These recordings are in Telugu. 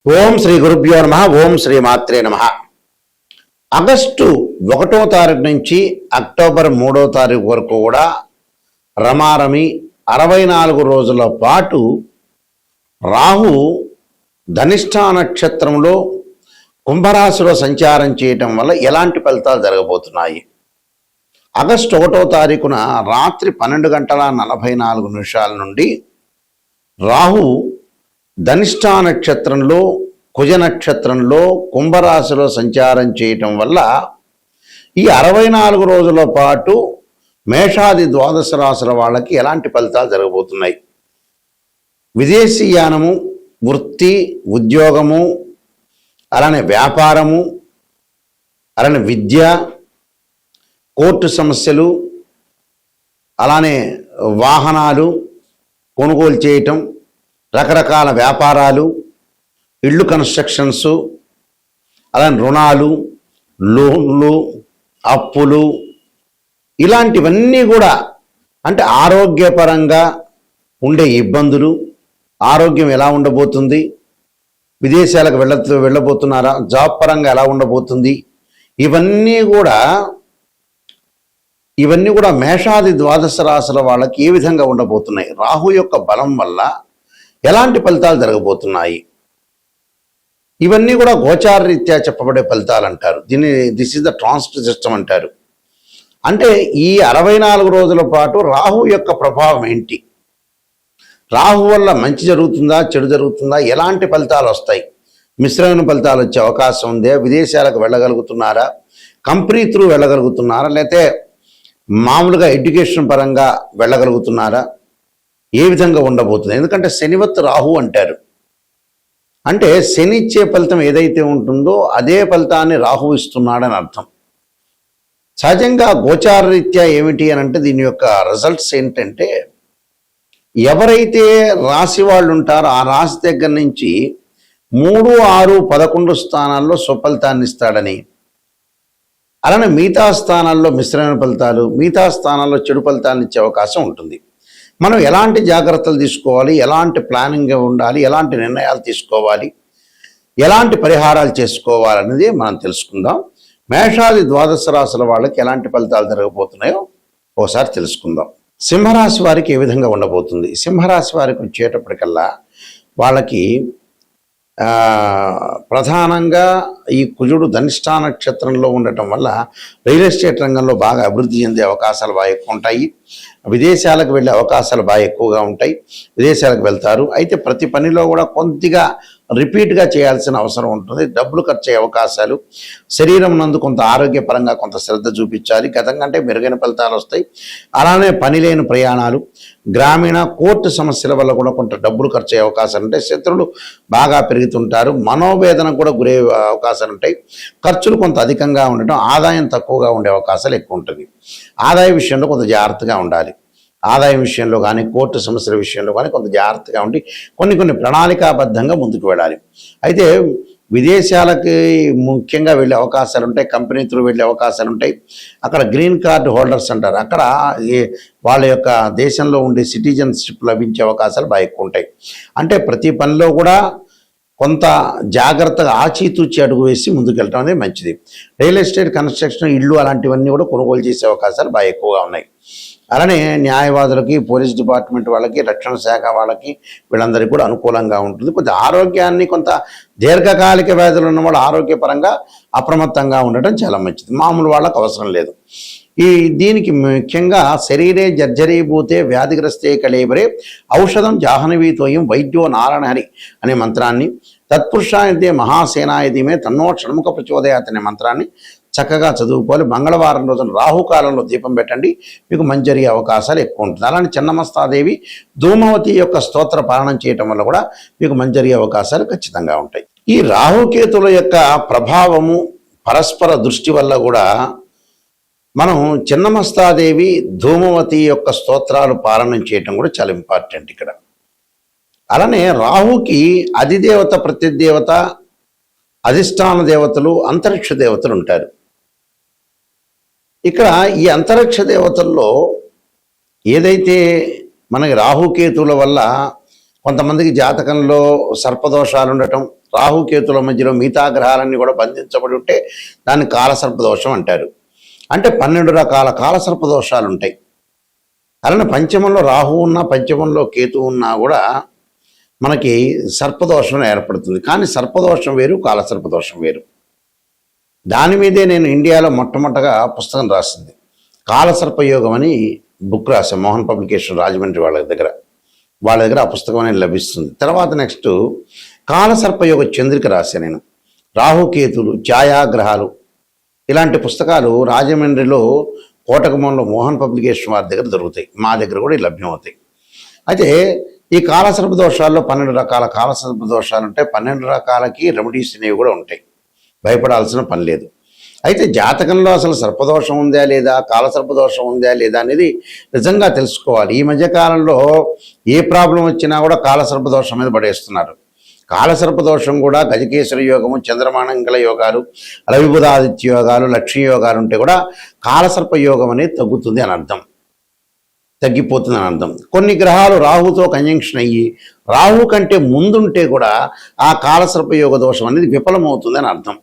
ఓం శ్రీ గురుభ్యో నమ. ఓం శ్రీ మాత్రే నమ. ఆగస్టు 1వ తారీఖు నుంచి అక్టోబర్ 3వ తారీఖు వరకు కూడా రమారమి 64 రోజుల పాటు రాహు ధనిష్ఠా నక్షత్రంలో కుంభరాశిలో సంచారం చేయటం వల్ల ఎలాంటి ఫలితాలు జరగబోతున్నాయి? ఆగస్టు 1వ తారీఖున రాత్రి 12:44 నుండి రాహు ధనిష్ఠా నక్షత్రంలో కుజ నక్షత్రంలో కుంభరాశిలో సంచారం చేయటం వల్ల ఈ 64 రోజుల పాటు మేషాది ద్వాదశ రాశుల వాళ్ళకి ఎలాంటి ఫలితాలు జరగబోతున్నాయి? విదేశీయానము, వృత్తి, ఉద్యోగము, అలానే వ్యాపారము, అలానే విద్య, కోర్టు సమస్యలు, అలానే వాహనాలు కొనుగోలు చేయటం, రకరకాల వ్యాపారాలు, ఇళ్ళు కన్స్ట్రక్షన్స్, అలానే రుణాలు, లోన్లు, అప్పులు, ఇలాంటివన్నీ కూడా అంటే ఆరోగ్యపరంగా ఉండే ఇబ్బందులు, ఆరోగ్యం ఎలా ఉండబోతుంది, విదేశాలకు వెళ్ళబోతున్నారా, జాబ్ పరంగా ఎలా ఉండబోతుంది, ఇవన్నీ కూడా మేషాది ద్వాదశ రాశుల వాళ్ళకి ఏ విధంగా ఉండబోతున్నాయి, రాహు యొక్క బలం వల్ల ఎలాంటి ఫలితాలు జరగబోతున్నాయి, ఇవన్నీ కూడా గోచార రీత్యా చెప్పబడే ఫలితాలు అంటారు. This is the transit system అంటారు. అంటే ఈ 64 రోజుల పాటు రాహు యొక్క ప్రభావం ఏంటి, రాహు వల్ల మంచి జరుగుతుందా, చెడు జరుగుతుందా, ఎలాంటి ఫలితాలు వస్తాయి, మిశ్రమైన ఫలితాలు వచ్చే అవకాశం ఉందే, విదేశాలకు వెళ్ళగలుగుతున్నారా, కంపెనీ త్రూ వెళ్ళగలుగుతున్నారా, లేకపోతే మామూలుగా ఎడ్యుకేషన్ పరంగా వెళ్ళగలుగుతున్నారా, ఏ విధంగా ఉండబోతుంది? ఎందుకంటే శనివత్ రాహు అంటారు. అంటే శని ఇచ్చే ఫలితం ఏదైతే ఉంటుందో అదే ఫలితాన్ని రాహు ఇస్తున్నాడని అర్థం. సహజంగా గోచార రీత్యా ఏమిటి అని అంటే దీని యొక్క రిజల్ట్స్ ఏంటంటే, ఎవరైతే రాశి వాళ్ళు ఉంటారో ఆ రాశి దగ్గర నుంచి 3, 6, 11 స్థానాల్లో స్వఫలితాన్ని ఇస్తాడని, అలానే మిగతా స్థానాల్లో మిశ్రమైన ఫలితాలు, మిగతా స్థానాల్లో చెడు ఫలితాలను ఇచ్చే అవకాశం ఉంటుంది. మనం ఎలాంటి జాగ్రత్తలు తీసుకోవాలి, ఎలాంటి ప్లానింగ్ ఉండాలి, ఎలాంటి నిర్ణయాలు తీసుకోవాలి, ఎలాంటి పరిహారాలు చేసుకోవాలనేది మనం తెలుసుకుందాం. మేషాది ద్వాదశ రాశుల వాళ్ళకి ఎలాంటి ఫలితాలు జరగబోతున్నాయో ఒకసారి తెలుసుకుందాం. సింహరాశి వారికి ఏ విధంగా ఉండబోతుంది? సింహరాశి వారికి వచ్చేటప్పటికల్లా వాళ్ళకి ప్రధానంగా ఈ కుజుడు ధనిష్ఠా నక్షత్రంలో ఉండటం వల్ల రియల్ ఎస్టేట్ రంగంలో బాగా అభివృద్ధి చెందే అవకాశాలు బాగా ఎక్కువ ఉంటాయి. విదేశాలకు వెళ్ళే అవకాశాలు బాగా ఎక్కువగా ఉంటాయి. విదేశాలకు వెళ్తారు. అయితే ప్రతి పనిలో కూడా కొద్దిగా రిపీట్గా చేయాల్సిన అవసరం ఉంటుంది. డబ్బులు ఖర్చు అయ్యే అవకాశాలు, శరీరం నందు కొంత ఆరోగ్యపరంగా కొంత శ్రద్ధ చూపించాలి. గతం కంటే మెరుగైన ఫలితాలు వస్తాయి. అలానే పని లేని ప్రయాణాలు, గ్రామీణ కోర్టు సమస్యల వల్ల కూడా కొంత డబ్బులు ఖర్చు అయ్యే అవకాశాలు ఉంటాయి. శత్రువులు బాగా పెరుగుతుంటారు. మనోవేదనకు కూడా గురే అవకాశాలు ఉంటాయి. ఖర్చులు కొంత అధికంగా ఉండటం, ఆదాయం తక్కువగా ఉండే అవకాశాలు ఎక్కువ ఉంటుంది. ఆదాయ విషయంలో కొంత జాగ్రత్తగా ఉండాలి. ఆదాయం విషయంలో కానీ, కోర్టు సమస్యల విషయంలో కానీ కొంత జాగ్రత్తగా ఉండి కొన్ని ప్రణాళికాబద్ధంగా ముందుకు వెళ్ళాలి. అయితే విదేశాలకి ముఖ్యంగా వెళ్ళే అవకాశాలు ఉంటాయి. కంపెనీ త్రూ వెళ్ళే అవకాశాలు ఉంటాయి. అక్కడ గ్రీన్ కార్డు హోల్డర్స్ అంటారు. అక్కడ వాళ్ళ యొక్క దేశంలో ఉండే సిటిజన్షిప్ లభించే అవకాశాలు బాగా ఎక్కువ ఉంటాయి. అంటే ప్రతి పనిలో కూడా కొంత జాగ్రత్తగా ఆచితూచి అడుగు వేసి ముందుకు వెళ్ళడం అనేది మంచిది. రియల్ ఎస్టేట్, కన్స్ట్రక్షన్, ఇళ్ళు అలాంటివన్నీ కూడా కొనుగోలు చేసే అవకాశాలు బాగా ఎక్కువగా ఉన్నాయి. అలానే న్యాయవాదులకి, పోలీస్ డిపార్ట్మెంట్ వాళ్ళకి, రక్షణ శాఖ వాళ్ళకి, వీళ్ళందరికీ కూడా అనుకూలంగా ఉంటుంది. కొంత ఆరోగ్యాన్ని, కొంత దీర్ఘకాలిక వ్యాధులు ఉన్న వాళ్ళు ఆరోగ్యపరంగా అప్రమత్తంగా ఉండటం చాలా మంచిది. మామూలు వాళ్ళకు అవసరం లేదు. దీనికి ముఖ్యంగా శరీరే జర్జరీభూతే వ్యాధిగ్రస్తే కళేబరే ఔషధం జాహ్నవీతోయం వైద్యో నారాయణహరి అనే మంత్రాన్ని, తత్పురుషాయతే మహాసేనాయతిమే తన్నో షణ్ముఖ ప్రచోదయాత్ అనే మంత్రాన్ని చక్కగా చదువుకోవాలి. మంగళవారం రోజున రాహుకాలంలో దీపం పెట్టండి, మీకు మంచి జరిగే అవకాశాలు ఎక్కువ ఉంటుంది. అలానే చిన్నమస్తాదేవి ధూమవతి యొక్క స్తోత్ర పాలనం చేయటం వల్ల కూడా మీకు మంచి జరిగే అవకాశాలు ఖచ్చితంగా ఉంటాయి. ఈ రాహుకేతుల యొక్క ప్రభావము, పరస్పర దృష్టి వల్ల కూడా మనం చిన్నమస్తాదేవి, ధూమవతి యొక్క స్తోత్రాలు పాలనం చేయటం కూడా చాలా ఇంపార్టెంట్ ఇక్కడ. అలానే రాహుకి అధిదేవత, ప్రతిదేవత, అధిష్టాన దేవతలు, అంతరిక్ష దేవతలు ఉంటారు. ఇక్కడ ఈ అంతరిక్ష దేవతల్లో ఏదైతే మనకి రాహుకేతుల వల్ల కొంతమందికి జాతకంలో సర్పదోషాలు ఉండటం, రాహుకేతుల మధ్యలో మిగతా గ్రహాలన్నీ కూడా బంధించబడి ఉంటే దాన్ని కాలసర్పదోషం అంటారు. అంటే 12 రకాల కాలసర్పదోషాలు ఉంటాయి. అలానే పంచమంలో రాహు ఉన్నా పంచమంలో కేతు ఉన్నా కూడా మనకి సర్పదోషం ఏర్పడుతుంది. కానీ సర్పదోషం వేరు, కాలసర్పదోషం వేరు. దాని మీదే నేను ఇండియాలో మొట్టమొదటగా పుస్తకం రాసింది. కాలసర్పయోగం అని బుక్ రాశాను మోహన్ పబ్లికేషన్ రాజమండ్రి వాళ్ళ దగ్గర ఆ పుస్తకం అనేది లభిస్తుంది. తర్వాత నెక్స్ట్ కాలసర్పయోగ చంద్రిక రాశాను నేను. రాహుకేతులు, ఛాయాగ్రహాలు ఇలాంటి పుస్తకాలు రాజమండ్రిలో కోటకమంలో మోహన్ పబ్లికేషన్ వారి దగ్గర దొరుకుతాయి. మా దగ్గర కూడా లభ్యమవుతాయి. అయితే ఈ కాలసర్ప దోషాల్లో 12 రకాల కాలసర్ప దోషాలు ఉంటాయి. 12 రకాలకి రెమెడీస్ అనేవి కూడా ఉంటాయి. భయపడాల్సిన పని లేదు. అయితే జాతకంలో అసలు సర్పదోషం ఉందా లేదా, కాలసర్పదోషం ఉందా లేదా అనేది నిజంగా తెలుసుకోవాలి. ఈ మధ్యకాలంలో ఏ ప్రాబ్లం వచ్చినా కూడా కాలసర్పదోషం మీద పడేస్తున్నారు. కాలసర్పదోషం కూడా గజకేశ్వర యోగము, చంద్రమానంగళ యోగాలు, రవిబుధాదిత్య యోగాలు, లక్ష్మీ యోగాలు ఉంటే కూడా కాలసర్ప యోగం అనేది తగ్గుతుంది అని అర్థం, తగ్గిపోతుంది అని అర్థం. కొన్ని గ్రహాలు రాహుతో కంజంక్షన్ అయ్యి రాహు కంటే ముందుంటే కూడా ఆ కాలసర్ప యోగ దోషం అనేది విఫలమవుతుంది అని అర్థం.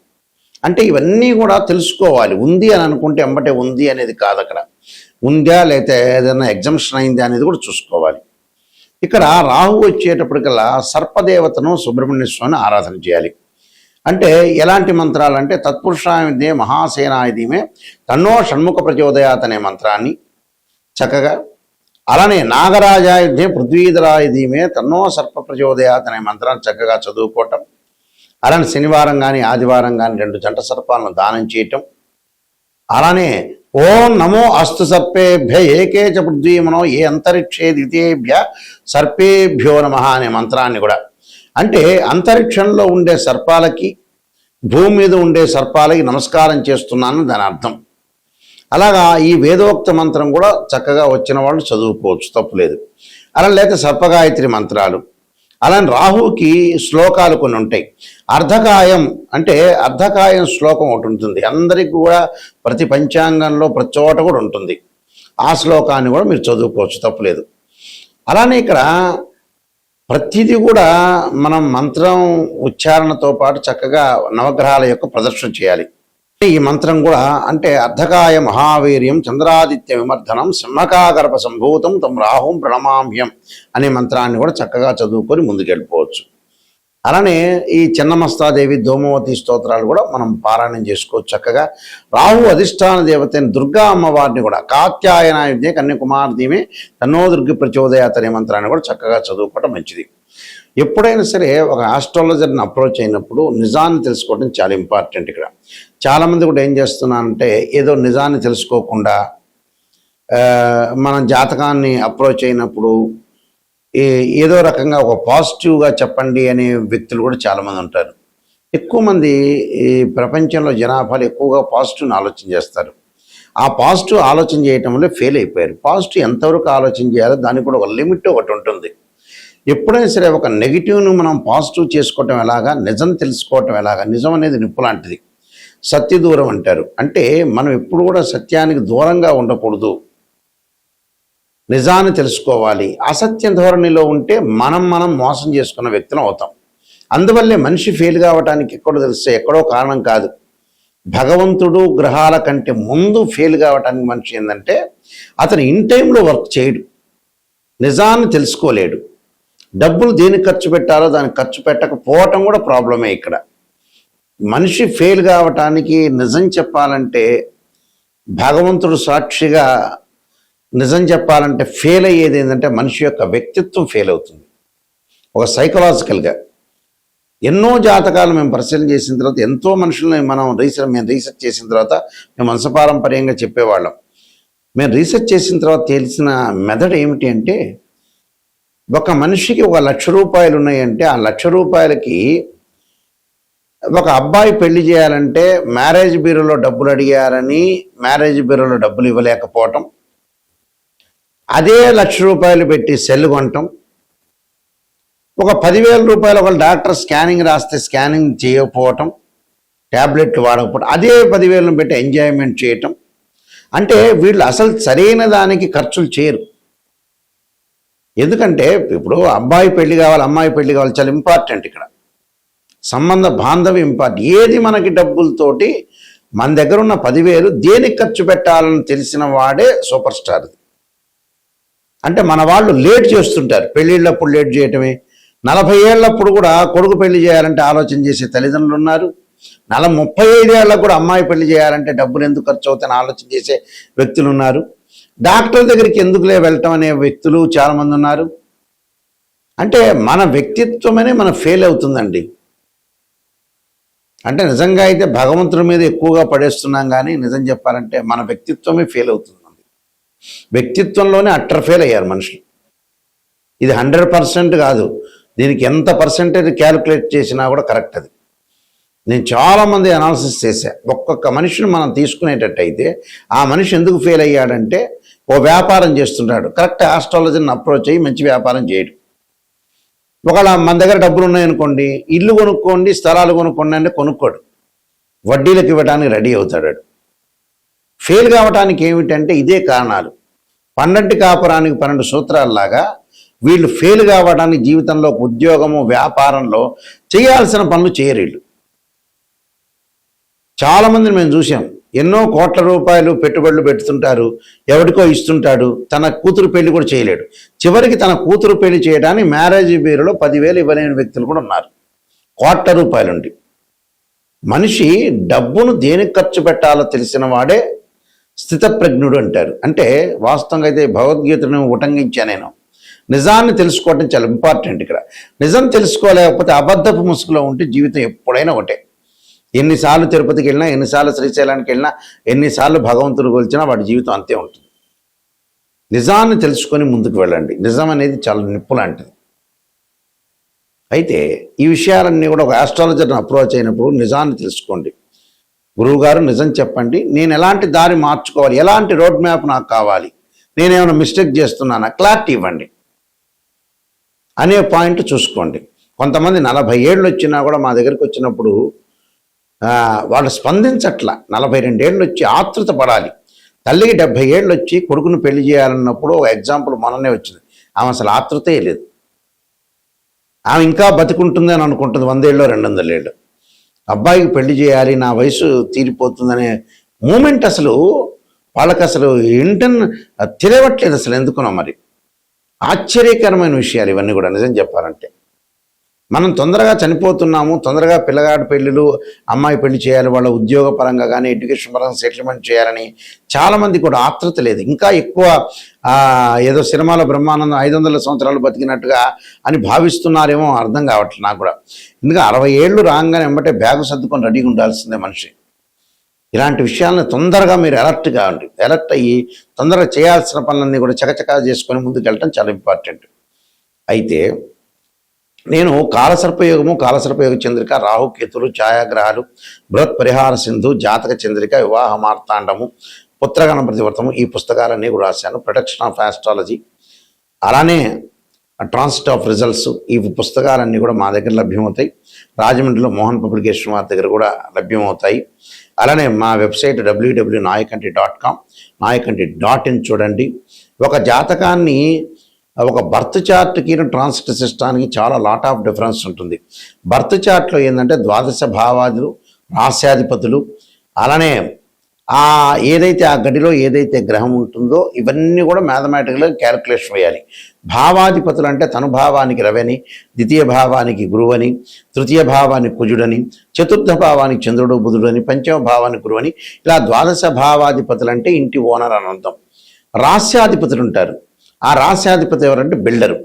అంటే ఇవన్నీ కూడా తెలుసుకోవాలి. ఉంది అని అనుకుంటే ఎంబటే ఉంది అనేది కాదు, అక్కడ ఉందా లేకపోతే ఏదైనా ఎగ్జంప్షన్ అయిందా అనేది కూడా చూసుకోవాలి. ఇక్కడ రాహు వచ్చేటప్పటికల్లా సర్పదేవతను సుబ్రహ్మణ్య స్వామిని ఆరాధన చేయాలి. అంటే ఎలాంటి మంత్రాలు అంటే తత్పురుషాయుధే మహాసేనాయుధీమే తన్నో షణ్ముఖ ప్రచోదయాత్ అనే మంత్రాన్ని చక్కగా, అలానే నాగరాజాయుధే పృథ్వీధరాయుధీమే తన్నో సర్ప ప్రచోదయాత్ అనే మంత్రాన్ని చక్కగా చదువుకోవటం. అలానే శనివారం కానీ ఆదివారం కానీ 2 జంట సర్పాలను దానం చేయటం. అలానే ఓం నమో అస్తు సర్పేభ్య ఏకే చ పృథ్వీమనో ఏ అంతరిక్షే ద్వితీయేభ్య సర్పేభ్యో నమః అనే మంత్రాన్ని కూడా, అంటే అంతరిక్షంలో ఉండే సర్పాలకి భూమి మీద ఉండే సర్పాలకి నమస్కారం చేస్తున్నాను దాని అర్థం. అలాగా ఈ వేదోక్త మంత్రం కూడా చక్కగా వచ్చిన వాళ్ళు చదువుకోవచ్చు, తప్పులేదు. అలా లేక సర్పగాయత్రి మంత్రాలు. అలానే రాహుకి శ్లోకాలు కొన్ని ఉంటాయి. అర్ధకాయం అంటే అర్ధకాయం శ్లోకం ఒకటి ఉంటుంది. అందరికీ కూడా ప్రతి పంచాంగంలో ప్రతి చోట కూడా ఉంటుంది. ఆ శ్లోకాన్ని కూడా మీరు చదువుకోవచ్చు, తప్పులేదు. అలానే ఇక్కడ ప్రతిదీ కూడా మనం మంత్రం ఉచ్చారణతో పాటు చక్కగా నవగ్రహాల యొక్క ప్రదర్శన చేయాలి. ఈ మంత్రం కూడా అంటే అర్ధకాయ మహావీర్యం చంద్రాదిత్య విమర్ధనం సింహకాగర్భ సంభూతం తం రాహుం ప్రణమామ్యం అనే మంత్రాన్ని కూడా చక్కగా చదువుకొని ముందుకెళ్ళిపోవచ్చు. అలానే ఈ చిన్నమస్తాదేవి దోమవతి స్తోత్రాలు కూడా మనం పారాయణం చేసుకోవచ్చు చక్కగా. రాహు అధిష్టాన దేవతని దుర్గా అమ్మవారిని కూడా కాత్యాయనాయుధే కన్యాకుమార్దీమే తన్నో దుర్గి ప్రచోదయాత్ అనే మంత్రాన్ని కూడా చక్కగా చదువుకోవడం మంచిది. ఎప్పుడైనా సరే ఒక ఆస్ట్రాలజర్ని అప్రోచ్ అయినప్పుడు నిజాన్ని తెలుసుకోవడం చాలా ఇంపార్టెంట్. ఇక్కడ చాలామంది కూడా ఏం చేస్తున్నారంటే ఏదో నిజాన్ని తెలుసుకోకుండా మన జాతకాన్ని అప్రోచ్ అయినప్పుడు ఏదో రకంగా ఒక పాజిటివ్గా చెప్పండి అనే వ్యక్తులు కూడా చాలామంది ఉంటారు. ఎక్కువ మంది ఈ ప్రపంచంలో జనాభాలు ఎక్కువగా పాజిటివ్ని ఆలోచన చేస్తారు. ఆ పాజిటివ్ ఆలోచన చేయటం వల్ల ఫెయిల్ అయిపోయారు. పాజిటివ్ ఎంతవరకు ఆలోచన చేయాలో దానికి కూడా ఒక లిమిట్ ఒకటి ఉంటుంది. ఎప్పుడైనా సరే ఒక నెగిటివ్ను మనం పాజిటివ్ చేసుకోవటం ఎలాగా, నిజం తెలుసుకోవటం ఎలాగా. నిజం అనేది నిప్పు లాంటిది, సత్య దూరం అంటారు. అంటే మనం ఎప్పుడు కూడా సత్యానికి దూరంగా ఉండకూడదు, నిజాన్ని తెలుసుకోవాలి. అసత్య ధోరణిలో ఉంటే మనం మోసం చేసుకున్న వ్యక్తులం అవుతాం. అందువల్లే మనిషి ఫెయిల్ కావటానికి ఎక్కడో తెలిస్తే ఎక్కడో కారణం కాదు. భగవంతుడు గ్రహాల కంటే ముందు ఫెయిల్ కావటానికి మనిషి ఏంటంటే అతను ఇన్ టైంలో వర్క్ చేయడు, నిజాన్ని తెలుసుకోలేడు. డబ్బులు దేనికి ఖర్చు పెట్టాలో దానికి ఖర్చు పెట్టకపోవటం కూడా ప్రాబ్లమే. ఇక్కడ మనిషి ఫెయిల్ కావటానికి నిజం చెప్పాలంటే భగవంతుడు సాక్షిగా నిజం చెప్పాలంటే ఫెయిల్ అయ్యేది ఏంటంటే మనిషి యొక్క వ్యక్తిత్వం ఫెయిల్ అవుతుంది. ఒక సైకలాజికల్గా ఎన్నో జాతకాలు మేము పరిశీలన చేసిన తర్వాత ఎంతో మనుషుల్ని మేము రీసెర్చ్ చేసిన తర్వాత మేము వంశపారంపర్యంగా చెప్పేవాళ్ళం. మేము రీసెర్చ్ చేసిన తర్వాత తెలిసిన మెథడ్ ఏమిటి అంటే ఒక మనిషికి 1,00,000 రూపాయలు ఉన్నాయంటే ఆ 1,00,000 రూపాయలకి ఒక అబ్బాయి పెళ్లి చేయాలంటే మ్యారేజ్ బ్యూరోలో డబ్బులు అడిగారని మ్యారేజ్ బ్యూరోలో డబ్బులు ఇవ్వలేకపోవటం, అదే 1,00,000 రూపాయలు పెట్టి సెల్ కొనటం, ఒక 10,000 రూపాయలు ఒక డాక్టర్ స్కానింగ్ రాస్తే స్కానింగ్ చేయకపోవటం, ట్యాబ్లెట్లు వాడకపోవటం, అదే 10,000 పెట్టి ఎంజాయ్మెంట్ చేయటం. అంటే వీళ్ళు అసలు సరైన దానికి ఖర్చులు చేయరు. ఎందుకంటే ఇప్పుడు అబ్బాయి పెళ్లి కావాలి, అమ్మాయి పెళ్లి కావాలి, చాలా ఇంపార్టెంట్. ఇక్కడ సంబంధ బాంధవ్యం ఇంపార్టెంట్. ఏది మనకి డబ్బులతోటి మన దగ్గర ఉన్న 10,000 దేనికి ఖర్చు పెట్టాలని తెలిసిన వాడే సూపర్ స్టార్. అంటే మన వాళ్ళు లేట్ చేస్తుంటారు, పెళ్ళిళ్ళప్పుడు లేట్ చేయటమే. 40 ఏళ్ళప్పుడు కూడా కొడుకు పెళ్లి చేయాలంటే ఆలోచన చేసే తల్లిదండ్రులు ఉన్నారు. 35 ఏళ్ళకు కూడా అమ్మాయి పెళ్లి చేయాలంటే డబ్బులు ఎందుకు ఖర్చు అవుతాయని ఆలోచన చేసే వ్యక్తులు ఉన్నారు. డాక్టర్ దగ్గరికి ఎందుకులే వెళ్ళటం అనే వ్యక్తులు చాలామంది ఉన్నారు. అంటే మన వ్యక్తిత్వమనే మనం ఫెయిల్ అవుతుందండి. అంటే నిజంగా అయితే భగవంతుడి మీద ఎక్కువగా పడేస్తున్నాం, కానీ నిజం చెప్పాలంటే మన వ్యక్తిత్వమే ఫెయిల్ అవుతుంది. వ్యక్తిత్వంలోనే అట్టర్ ఫెయిల్ అయ్యారు మనుషులు. ఇది 100% కాదు, దీనికి ఎంత పర్సెంటేజ్ క్యాలిక్యులేట్ చేసినా కూడా కరెక్ట్. అది నేను చాలామంది అనాలిసిస్ చేశా. ఒక్కొక్క మనిషిని మనం తీసుకునేటట్టయితే ఆ మనిషి ఎందుకు ఫెయిల్ అయ్యాడంటే ఓ వ్యాపారం చేస్తుంటాడు, కరెక్ట్ ఆస్ట్రాలజీని అప్రోచ్ అయ్యి మంచి వ్యాపారం చేయడు. ఒకవేళ మన దగ్గర డబ్బులు ఉన్నాయనుకోండి, ఇల్లు కొనుక్కోండి, స్థలాలు కొనుక్కోండి అంటే కొనుక్కోడు, వడ్డీలకు ఇవ్వడానికి రెడీ అవుతాడు. ఫెయిల్ కావడానికి ఏమిటంటే ఇదే కారణాలు. 12 కాపురానికి 12 సూత్రాల్లాగా వీళ్ళు ఫెయిల్ కావడానికి జీవితంలో ఉద్యోగము, వ్యాపారంలో చేయాల్సిన పనులు చేయరు వీళ్ళు. చాలామందిని మేము చూసాం, ఎన్నో కోట్ల రూపాయలు పెట్టుబడులు పెడుతుంటారు, ఎవరికో ఇస్తుంటాడు, తన కూతురు పెళ్లి కూడా చేయలేడు. చివరికి తన కూతురు పెళ్లి చేయడానికి మ్యారేజ్ బ్యూరోలో 10,000 ఇవ్వలేని వ్యక్తులు కూడా ఉన్నారు. కోట్ల రూపాయలుండి. మనిషి డబ్బును దేనికి ఖర్చు పెట్టాలో తెలిసిన వాడే స్థితప్రజ్ఞుడు అంటారు. అంటే వాస్తవంగా అయితే భగవద్గీతను ఉటంకించా నేను. నిజాన్ని తెలుసుకోవటం చాలా ఇంపార్టెంట్. ఇక్కడ నిజం తెలుసుకోలేకపోతే అబద్ధపు ముసుగులో ఉంటే జీవితం ఎప్పుడైనా ఒకటే. ఎన్నిసార్లు తిరుపతికి వెళ్ళినా, ఎన్నిసార్లు శ్రీశైలానికి వెళ్ళినా, ఎన్నిసార్లు భగవంతుడు కొలిచినా వాడి జీవితం అంతే ఉంటుంది. నిజాన్ని తెలుసుకొని ముందుకు వెళ్ళండి. నిజం అనేది చాలా నిప్పు లాంటిది. అయితే ఈ విషయాలన్నీ కూడా ఒక ఆస్ట్రాలజర్ని అప్రోచ్ అయినప్పుడు నిజాన్ని తెలుసుకోండి. గురువుగారు నిజం చెప్పండి, నేను ఎలాంటి దారి మార్చుకోవాలి, ఎలాంటి రోడ్ మ్యాప్ నాకు కావాలి, నేనేమైనా మిస్టేక్ చేస్తున్నానా, క్లారిటీ ఇవ్వండి అనే పాయింట్ చూసుకోండి. కొంతమంది 40 ఏళ్ళు వచ్చినా కూడా మా దగ్గరికి వచ్చినప్పుడు వాళ్ళు స్పందించట్ల. 42 ఏళ్ళు వచ్చి ఆతృత పడాలి. తల్లికి 70 ఏళ్ళు వచ్చి కొడుకును పెళ్లి చేయాలన్నప్పుడు ఒక ఎగ్జాంపుల్ మొన్ననే వచ్చింది. ఆమె అసలు ఆతృతే లేదు. ఆమె ఇంకా బతికుంటుంది అని అనుకుంటుంది, 100 ఏళ్ళు 200 ఏళ్ళు. అబ్బాయికి పెళ్లి చేయాలి, నా వయసు తీరిపోతుందనే మూమెంట్ అసలు వాళ్ళకి అసలు ఏంటని తెలియట్లేదు అసలు. ఎందుకునో మరి. ఆశ్చర్యకరమైన విషయాలు ఇవన్నీ కూడా నిజం చెప్పాలంటే. మనం తొందరగా చనిపోతున్నాము, తొందరగా పిల్లగాడి పెళ్ళిళ్ళు, అమ్మాయి పెళ్లి చేయాలి, వాళ్ళ ఉద్యోగ పరంగా కానీ ఎడ్యుకేషన్ పరంగా సెటిల్మెంట్ చేయాలని చాలామంది కూడా ఆతృత లేదు. ఇంకా ఎక్కువ ఏదో సినిమాలో బ్రహ్మానందం 500 సంవత్సరాలు బతికినట్టుగా అని భావిస్తున్నారేమో, అర్థం కావట్లేదు నాకు కూడా. ఎందుకంటే 60 ఏళ్ళు రాగానే వెంబటే బ్యాగు సర్దుకొని రెడీగా ఉండాల్సిందే మనిషి. ఇలాంటి విషయాలను తొందరగా మీరు అలర్ట్ కావండి. అలర్ట్ అయ్యి తొందరగా చేయాల్సిన పనులన్నీ కూడా చకచకా చేసుకొని ముందుకు వెళ్ళటం చాలా ఇంపార్టెంట్. అయితే నేను కాలసర్పయోగము, కాలసర్పయోగ చంద్రిక, రాహుకేతులు, ఛాయాగ్రహాలు, బృహత్ పరిహార సింధు, జాతక చంద్రిక, వివాహ మార్తాండము, పుత్రగణపతి వ్రతము, ఈ పుస్తకాలన్నీ కూడా రాశాను. ప్రొటెక్షన్ ఆఫ్ ఆస్ట్రాలజీ, అలానే ట్రాన్సిట్ ఆఫ్ రిజల్ట్స్, ఈ పుస్తకాలన్నీ కూడా మా దగ్గర లభ్యమవుతాయి. రాజమండ్రిలో మోహన్ పబ్లికేషన్ వారి దగ్గర కూడా లభ్యమవుతాయి. అలానే మా వెబ్సైట్ www.nayakanti.com, nayakanti.in చూడండి. ఒక జాతకాన్ని, ఒక బర్త్ చార్ట్కి ట్రాన్సిట్ సిస్టానికి చాలా లాట్ ఆఫ్ డిఫరెన్స్ ఉంటుంది. బర్త్ చార్ట్లో ఏంటంటే 12 భావాదులు, రాస్యాధిపతులు, అలానే ఏదైతే ఆ గడిలో ఏదైతే గ్రహం ఉంటుందో ఇవన్నీ కూడా మ్యాథమెటికల్గా క్యాలిక్యులేషన్ వేయాలి. భావాధిపతులు అంటే తనుభావానికి రవని, ద్వితీయ భావానికి గురువని, తృతీయ భావానికి కుజుడని, చతుర్థ భావానికి చంద్రుడు బుధుడని, పంచమ భావానికి గురువని, ఇలా 12 భావాధిపతులు అంటే ఇంటి ఓనర్ అని అర్థం. రాస్యాధిపతులు ఉంటారు. ఆ రాస్యాధిపతి ఎవరంటే బిల్డరు.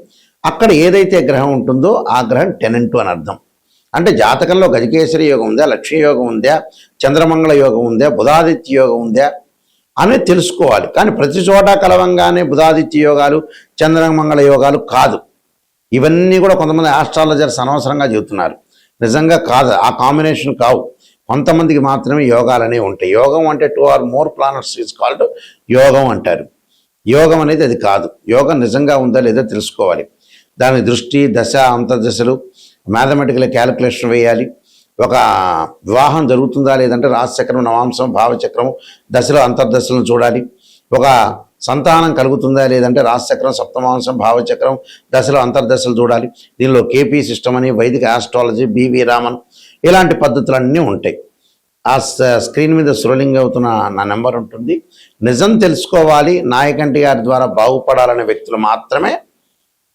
అక్కడ ఏదైతే గ్రహం ఉంటుందో ఆ గ్రహం టెనెంటు అని అర్థం. అంటే జాతకంలో గజకేసరి యోగం ఉందా, లక్ష్మీ యోగం ఉందా, చంద్రమంగళ యోగం ఉందా, బుధాదిత్య యోగం ఉందా అనేది తెలుసుకోవాలి. కానీ ప్రతి చోట కలవంగానే బుధాదిత్య యోగాలు, చంద్రమంగళ యోగాలు కాదు. ఇవన్నీ కూడా కొంతమంది ఆస్ట్రాలజర్స్ అనవసరంగా చెబుతున్నారు. నిజంగా కాదు, ఆ కాంబినేషన్ కావు. కొంతమందికి మాత్రమే యోగాలు అనేవి ఉంటాయి. యోగం అంటే 2 or more planets is called యోగం అంటారు. యోగం అనేది అది కాదు. యోగం నిజంగా ఉందా లేదా తెలుసుకోవాలి. దాని దృష్టి, దశ, అంతర్దశలు మ్యాథమెటికల్ క్యాలిక్యులేషన్ వేయాలి. ఒక వివాహం జరుగుతుందా లేదంటే రాశిచక్రం, నవాంశం, భావచక్రం, దశలో అంతర్దశలను చూడాలి. ఒక సంతానం కలుగుతుందా లేదంటే రాశిచక్రం, సప్తమాంశం, భావచక్రం, దశలో అంతర్దశలు చూడాలి. దీనిలో కేపీ సిస్టమ్ అని, వైదిక ఆస్ట్రాలజీ, బివి రామన్, ఇలాంటి పద్ధతులన్నీ ఉంటాయి. ఆ స్క్రీన్ మీద స్క్రోలింగ్ అవుతున్న నా నెంబర్ ఉంటుంది. నిజం తెలుసుకోవాలి, నాయకంటి గారి ద్వారా బాగుపడాలనే వ్యక్తులు మాత్రమే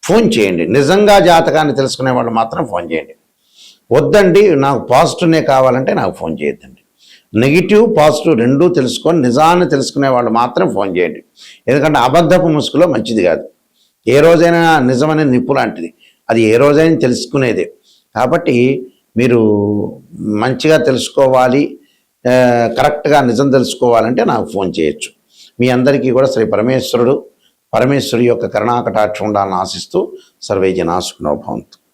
ఫోన్ చేయండి. నిజంగా జాతకాన్ని తెలుసుకునే వాళ్ళు మాత్రం ఫోన్ చేయండి. వద్దండి నాకు పాజిటివ్నే కావాలంటే నాకు ఫోన్ చేయొద్దండి. నెగిటివ్ పాజిటివ్ రెండూ తెలుసుకొని నిజాన్ని తెలుసుకునే వాళ్ళు మాత్రం ఫోన్ చేయండి. ఎందుకంటే అబద్ధపు ముసుగులో మంచిది కాదు. ఏ రోజైనా నిజమనే నిప్పు లాంటిది, అది ఏ రోజైనా తెలుసుకునేదే. కాబట్టి మీరు మంచిగా తెలుసుకోవాలి, కరెక్ట్గా నిజం తెలుసుకోవాలంటే నాకు ఫోన్ చేయొచ్చు. మీ అందరికీ కూడా శ్రీ పరమేశ్వరుడి యొక్క కరుణాకటాక్షం ఉండాలని ఆశిస్తూ సర్వే జనా సుఖినో భవంతు.